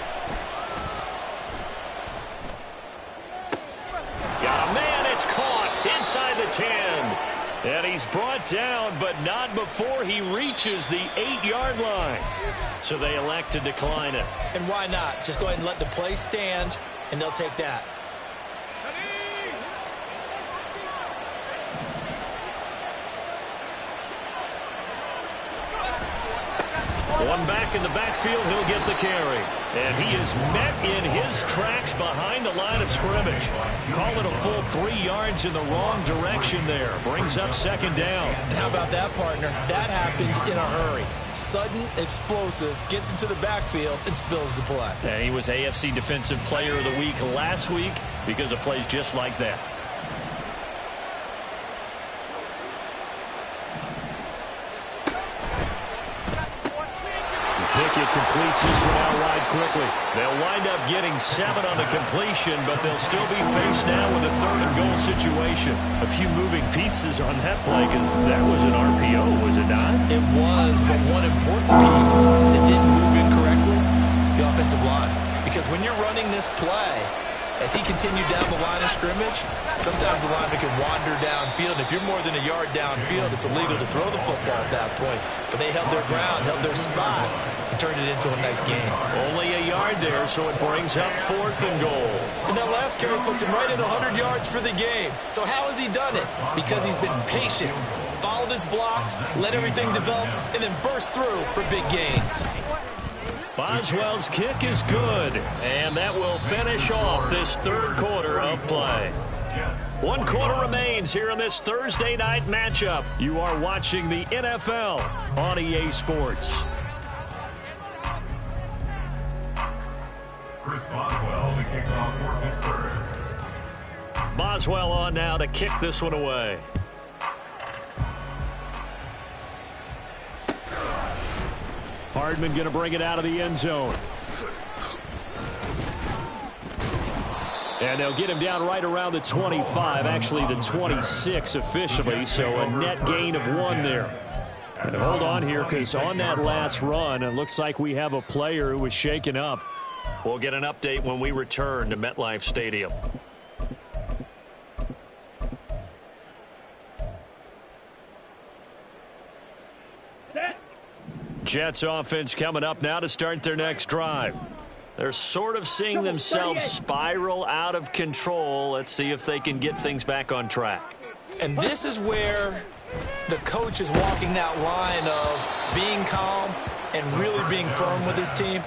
E: Got a man, it's caught inside the 10. And he's brought down, but not before he reaches the 8-yard line. So they elect to decline it.
C: And why not? Just go ahead and let the play stand, and they'll take that.
E: One back in the backfield, he'll get the carry. And he is met in his tracks behind the line of scrimmage. Call it a full 3 yards in the wrong direction there. Brings up second down.
C: And how about that, partner? That happened in a hurry. Sudden, explosive, gets into the backfield, and spills the play.
E: And he was AFC Defensive Player of the Week last week because of plays just like that. Pickett completes this one out wide quickly. They'll wind up getting 7 on the completion, but they'll still be faced now with a 3rd and goal situation. A few moving pieces on that play because that was an RPO, was it not?
C: It was, but one important piece that didn't move incorrectly, the offensive line. Because when you're running this play, as he continued down the line of scrimmage, sometimes the lineman can wander downfield. And if you're more than a yard downfield, it's illegal to throw the football at that point. But they held their ground, held their spot, and turned it into a nice game.
E: Only a yard there, so it brings up 4th and goal.
C: And that last carry puts him right at 100 yards for the game. So how has he done it? Because he's been patient, followed his blocks, let everything develop, and then burst through for big gains.
E: Boswell's kick is good, and that will finish off this 3rd quarter of play. 1 quarter remains here in this Thursday night matchup. You are watching the NFL on EA Sports.
B: Chris Boswell, the kickoff for Pittsburgh.
E: Boswell on now to kick this one away. Hardman going to bring it out of the end zone. And they'll get him down right around the 25, actually the 26 officially, so a net gain of 1 there. And hold on here, because on that last run, it looks like we have a player who was shaken up. We'll get an update when we return to MetLife Stadium. Jets offense coming up now to start their next drive. They're sort of seeing themselves spiral out of control. Let's see if they can get things back on track.
C: And this is where the coach is walking that line of being calm and really being firm with his team.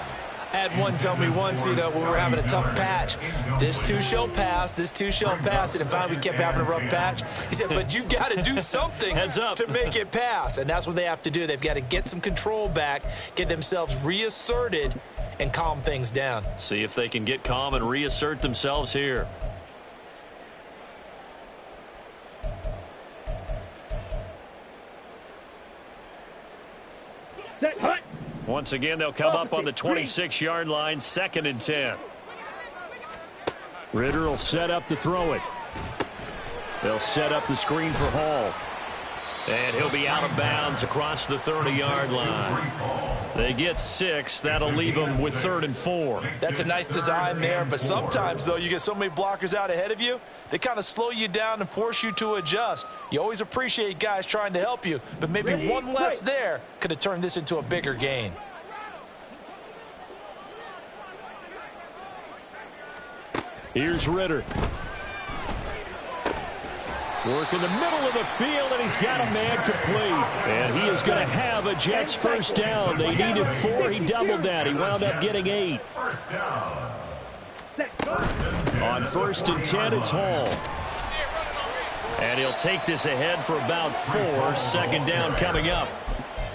C: I had one tell me once, when we were having a tough patch, this too shall pass, this too shall pass, and finally we kept having a rough patch. He said, but you've got to do something to make it pass, and that's what they have to do. They've got to get some control back, get themselves reasserted, and calm things down.
E: See if they can get calm and reassert themselves here.
D: Set, hut.
E: Once again, they'll come up on the 26-yard line, 2nd and 10. Ritter will set up to throw it. They'll set up the screen for Hall. And he'll be out of bounds across the 30-yard line. They get 6. That'll leave them with 3rd and 4.
C: That's a nice design there, but sometimes, though, you get so many blockers out ahead of you, they kind of slow you down and force you to adjust. You always appreciate guys trying to help you, but maybe one less there could have turned this into a bigger gain.
E: Here's Ritter. Work in the middle of the field, and he's got a man complete. And he is going to have a Jets first down. They needed 4. He doubled that. He wound up getting 8. On 1st and 10, it's Hall. And he'll take this ahead for about 4. 2nd down coming up.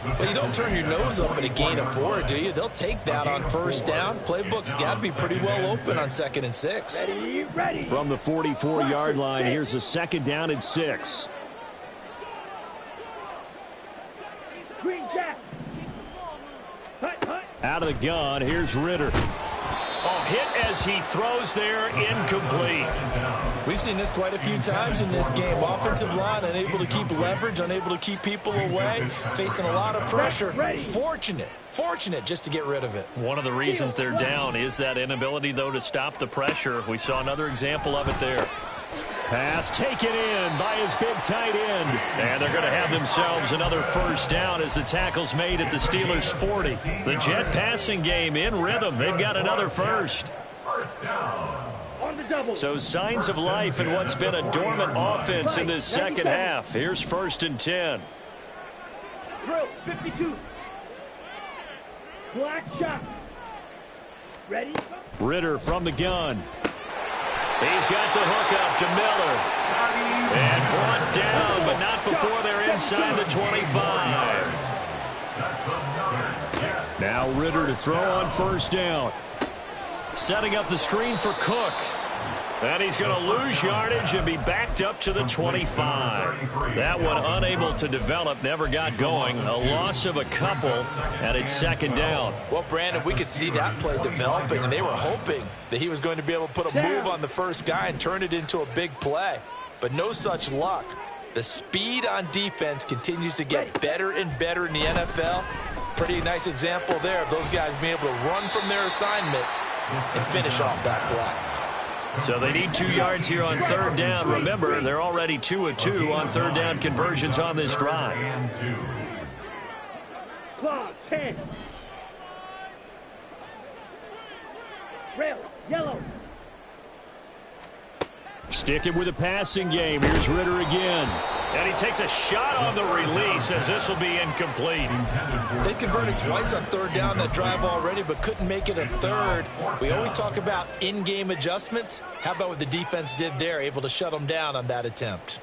C: Well, you don't turn your nose up at a gain of 4, do you? They'll take that on 1st down. Playbook's got to be pretty well open on 2nd and 6.
D: Ready.
E: From the 44-yard line, here's a 2nd down and 6.
D: Green Jack. Hut.
E: Out of the gun, here's Ritter. Oh, hit as he throws there, incomplete.
C: We've seen this quite a few times in this game. Offensive line unable to keep leverage, unable to keep people away, facing a lot of pressure. Fortunate just to get rid of it.
E: One of the reasons they're down is that inability, though, to stop the pressure. We saw another example of it there. Pass taken in by his big tight end. And they're going to have themselves another first down as the tackle's made at the Steelers' 40. The Jet passing game in rhythm. They've got another first.
D: On the double.
E: So signs of life in what's been a dormant offense in this second half. Here's 1st and 10.
D: Drill 52. Black shot. Ready.
E: Ritter from the gun. He's got the hook up to Miller. And brought down, but not before they're inside the 25. Now Ritter to throw on 1st down. Setting up the screen for Cook. And he's going to lose yardage and be backed up to the 25. That one unable to develop, never got going. A loss of a couple, and it's 2nd down.
C: Well, Brandon, we could see that play developing, and they were hoping that he was going to be able to put a move on the first guy and turn it into a big play. But no such luck. The speed on defense continues to get better and better in the NFL. Pretty nice example there of those guys being able to run from their assignments and finish off that play.
E: So they need 2 yards here on 3rd down. Remember, they're already 2 of 2 on 3rd down conversions on this drive.
D: Claw 10. Rail yellow.
E: Sticking with the passing game. Here's Ritter again. And he takes a shot on the release as this will be incomplete.
C: They converted twice on 3rd down that drive already, but couldn't make it a 3rd. We always talk about in-game adjustments. How about what the defense did there, able to shut them down on that attempt?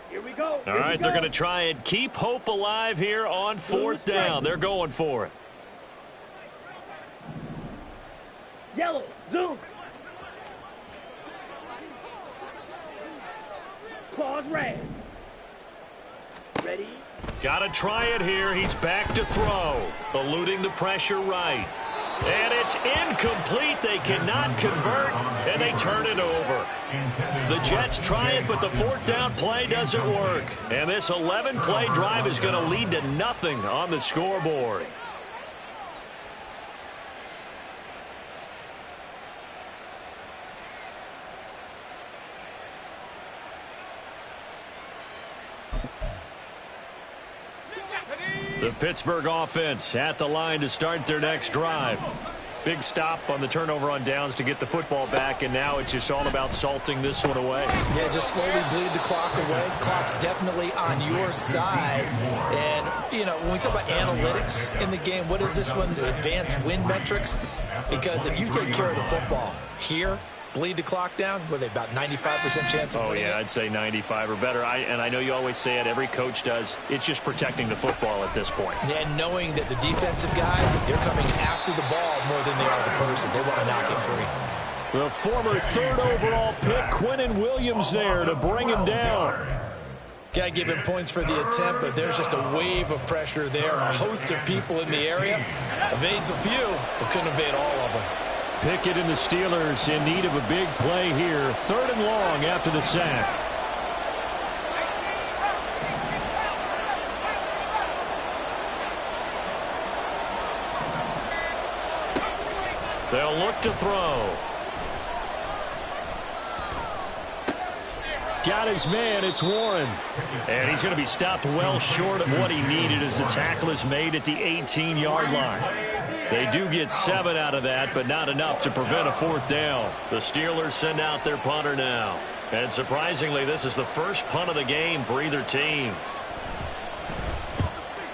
D: Here we go.
E: All right, they're going to try and keep hope alive here on 4th down. They're going for it.
D: Yellow, zoom. Claws red. Ready.
E: Got to try it here. He's back to throw. Eluding the pressure right. And it's incomplete. They cannot convert, and they turn it over. The Jets try it, but the 4th down play doesn't work. And this 11-play drive is going to lead to nothing on the scoreboard. The Pittsburgh offense at the line to start their next drive. Big stop on the turnover on downs to get the football back, and now it's just all about salting this one away.
C: Yeah, just slowly bleed the clock away. Clock's definitely on your side. And, you know, when we talk about analytics in the game, what is this one? The advanced win metrics? Because if you take care of the football here, bleed the clock down, were they about 95% chance of winning?
E: Oh, yeah, I'd say 95 or better. And I know you always say it, every coach does. It's just protecting the football at this point.
C: And knowing that the defensive guys, they're coming after the ball more than they are the person. They want to knock it free.
E: The former 3rd overall pick, Quinnen Williams, there to bring him down.
C: Got to give him points for the attempt, but there's just a wave of pressure there. A host of people in the area. Evades a few, but couldn't evade all of them.
E: Pickett and the Steelers in need of a big play here. 3rd and long after the sack. They'll look to throw. Got his man. It's Warren. And he's going to be stopped well short of what he needed as the tackle is made at the 18-yard line. They do get 7 out of that, but not enough to prevent a 4th down. The Steelers send out their punter now. And surprisingly, this is the first punt of the game for either team.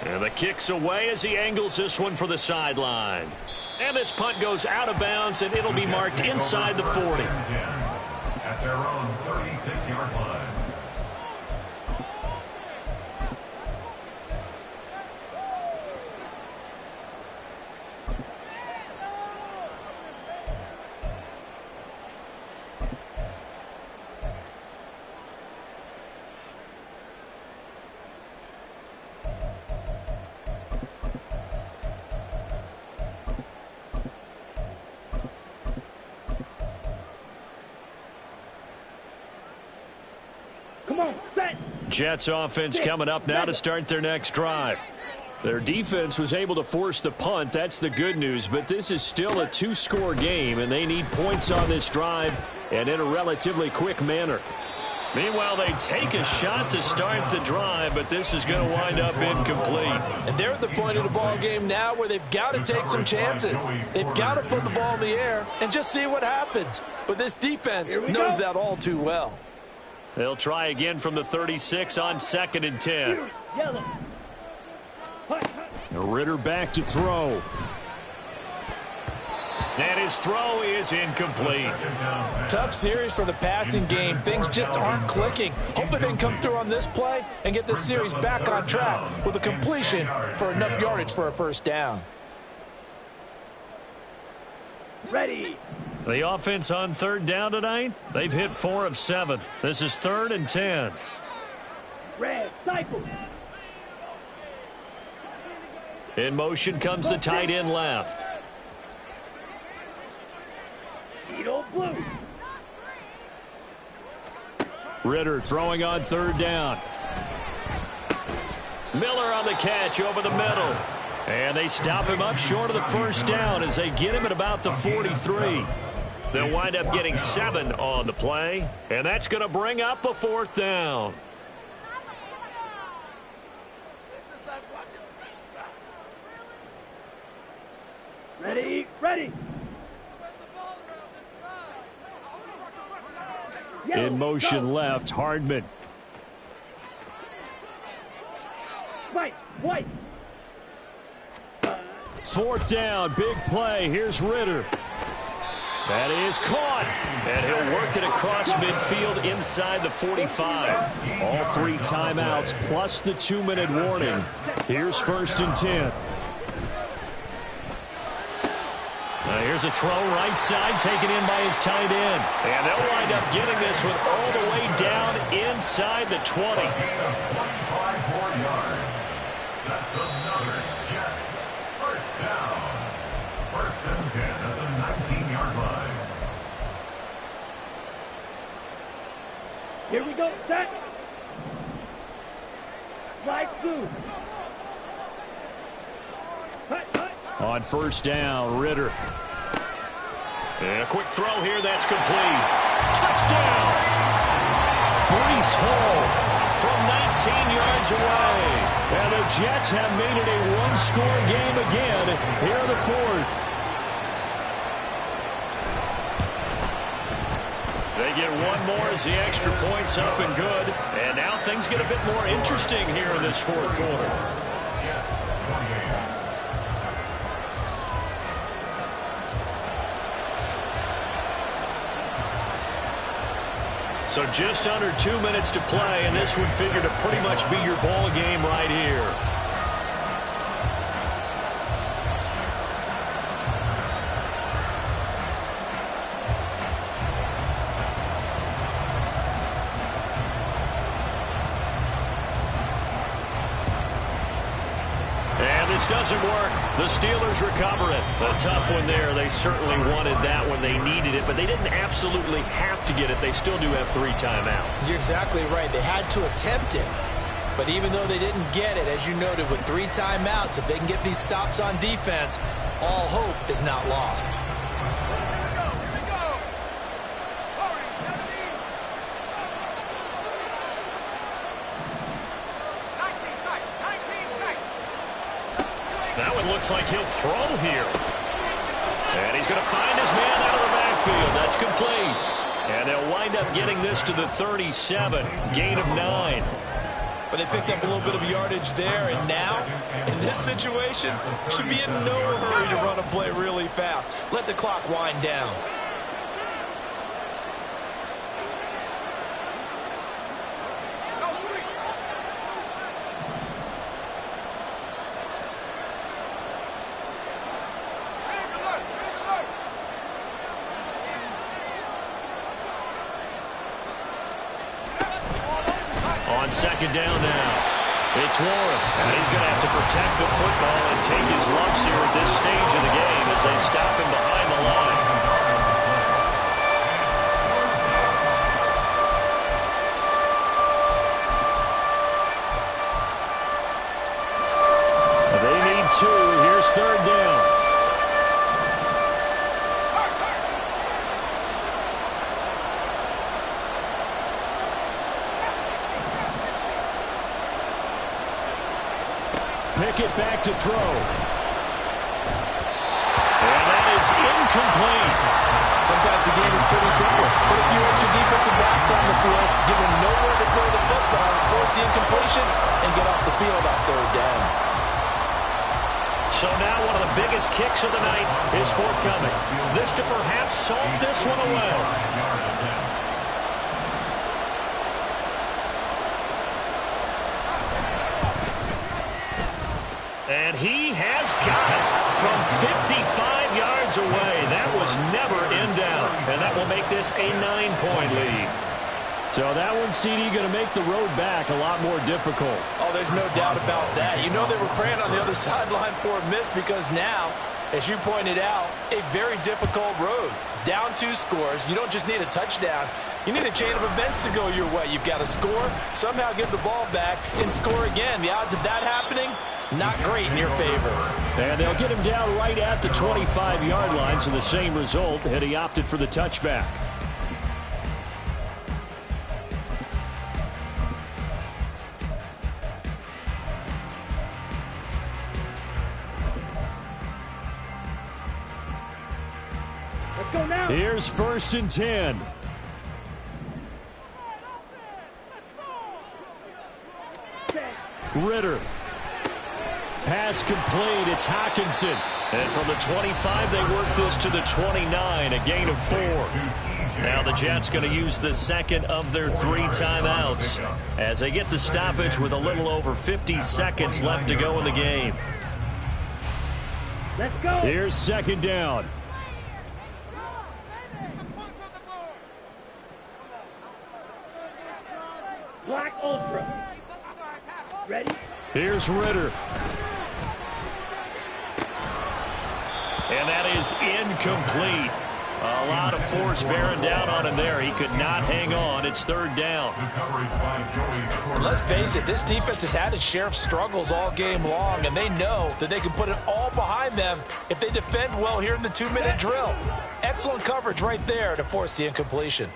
E: And the kick's away as he angles this one for the sideline. And this punt goes out of bounds, and it'll be marked inside the 40.
B: At their own 36-yard line.
D: Come on, set.
E: Jets offense coming up now to start their next drive. Their defense was able to force the punt. That's the good news, but this is still a 2-score game, and they need points on this drive and in a relatively quick manner. Meanwhile, they take a shot to start the drive, but this is going to wind up incomplete.
C: And they're at the point of the ball game now where they've got to take some chances. They've got to put the ball in the air and just see what happens. But this defense knows that all too well.
E: They'll try again from the 36 on 2nd and 10.
D: Yellow.
E: Ritter back to throw. And his throw is incomplete.
C: Tough series for the passing game. Things just aren't clicking. Hoping they can come through on this play and get this series back on track with a completion for enough yardage for a 1st down.
D: Ready.
E: The offense on 3rd down tonight, they've hit 4 of 7. This is 3rd and 10.
D: Red, cycle.
E: In motion comes the tight end left.
D: Edo blue.
E: Ritter throwing on 3rd down. Miller on the catch over the middle. And they stop him up short of the 1st down as they get him at about the 43. They'll wind up getting 7 on the play, and that's going to bring up a 4th down.
D: Ready, ready. Yellow,
E: In motion
D: go.
E: left, Hardman.
D: White.
E: 4th down, big play. Here's Ritter. That is caught, and he'll work it across midfield inside the 45. All 3 timeouts plus the 2-minute warning. Here's 1st and 10. Here's a throw right side taken in by his tight end. And they'll wind up getting this one all the way down inside the 20.
B: 25 more yards. That's another Jets 1st down. 1st and 10 at the 19-yard line.
D: Here we go, set. Flag blue.
E: On 1st down, Ritter. And a quick throw here, that's complete. Touchdown! Breece Hall from 19 yards away. And the Jets have made it a 1-score game again here in the 4th. They get 1 more as the extra point's up and good. And now things get a bit more interesting here in this 4th quarter. So just under 2 minutes to play, and this would figure to pretty much be your ball game right here.
A: Defense doesn't work. The Steelers recover it. A tough one there. They certainly wanted that when they needed it, but they didn't absolutely have to get it. They still do have 3 timeouts.
C: You're exactly right. They had to attempt it. But even though they didn't get it, as you noted, with 3 timeouts, if they can get these stops on defense, all hope is not lost.
A: That one looks like he'll throw here. And he's going to find his man out of the backfield. That's complete. And they'll wind up getting this to the 37. Gain of 9.
C: But they picked up a little bit of yardage there, and now, in this situation, should be in no hurry to run a play really fast. Let the clock wind down.
A: On second down now, it's Warren, and he's going to have to protect the football and take his lumps here at this stage of the game as they stop him behind the line. They need 2. Here's third down. Pickett back to throw. And that is incomplete.
C: Sometimes the game is pretty simple. Put a few extra defensive backs on the field, give them nowhere to throw the football, force the incompletion, and get off the field on third down.
A: So now one of the biggest kicks of the night is forthcoming. This to perhaps salt this one away. And he has got it from 55 yards away. That was never in doubt. And that will make this a 9-point lead.
E: So that one, CD, going to make the road back a lot more difficult.
C: Oh, there's no doubt about that. You know they were praying on the other sideline for a miss because now, as you pointed out, a very difficult road. Down 2 scores. You don't just need a touchdown. You need a chain of events to go your way. You've got to score, somehow get the ball back, and score again. The odds of that happening, not great in your favor.
E: And they'll get him down right at the 25-yard line, so the same result, and he opted for the touchback.
D: Let's go now.
E: Here's 1st and 10. Ritter. Pass complete. It's Hockenson.
A: And from the 25, they work this to the 29, a gain of 4. Now the Jets going to use the second of their 3 timeouts as they get the stoppage with a little over 50 seconds left to go in the game.
D: Let's go.
E: Here's 2nd down.
D: Black Ultra. Ready?
E: Here's Ritter.
A: And that is incomplete. A lot of force bearing down on him there. He could not hang on. It's 3rd down.
C: And let's face it, this defense has had its share of struggles all game long, and they know that they can put it all behind them if they defend well here in the 2-minute drill. Excellent coverage right there to force the incompletion.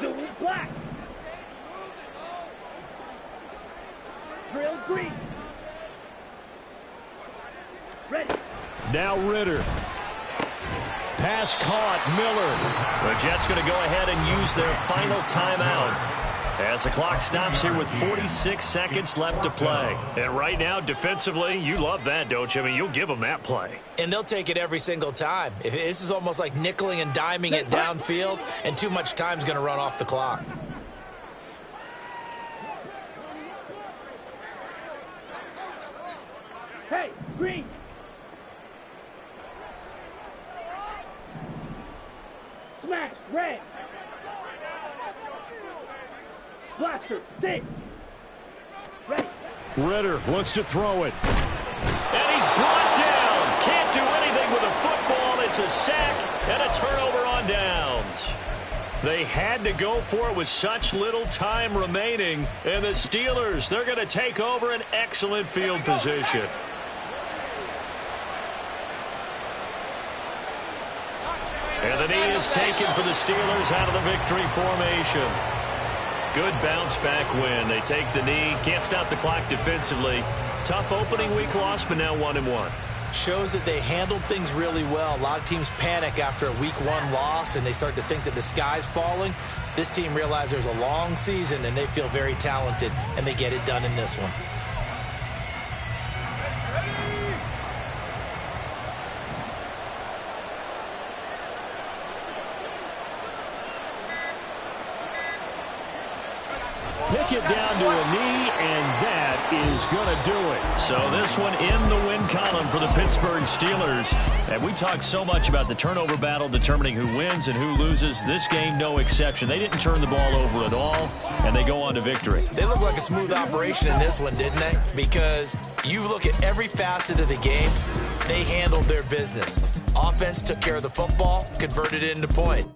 D: Zoom black. Drill green. Ready.
E: Now Ritter. Pass caught. Miller.
A: The Jets going to go ahead and use their final timeout as the clock stops here with 46 seconds left to play. And right now, defensively, you love that, don't you? I mean, you'll give them that play.
C: And they'll take it every single time. This is almost like nickeling and diming it downfield, and too much time's going to run off the clock.
D: Hey, green. Smash, red. Blaster, 6. Ready.
E: Ritter looks to throw it. And he's brought down. Can't do anything with a football. It's a sack and a turnover on downs. They had to go for it with such little time remaining. And the Steelers, they're going to take over an excellent field position. And the knee is taken for the Steelers out of the victory formation. Good bounce back win. They take the knee. Can't stop the clock defensively. Tough opening week loss, but now 1-1.
C: Shows that they handled things really well. A lot of teams panic after a week 1 loss, and they start to think that the sky's falling. This team realized there's a long season, and they feel very talented, and they get it done in this one.
E: Pick it down to a knee, and that is going to do it. So this one in the win column for the Pittsburgh Steelers. And we talked so much about the turnover battle determining who wins and who loses. This game, no exception. They didn't turn the ball over at all, and they go on to victory.
C: They look like a smooth operation in this one, didn't they? Because you look at every facet of the game, they handled their business. Offense took care of the football, converted it into point.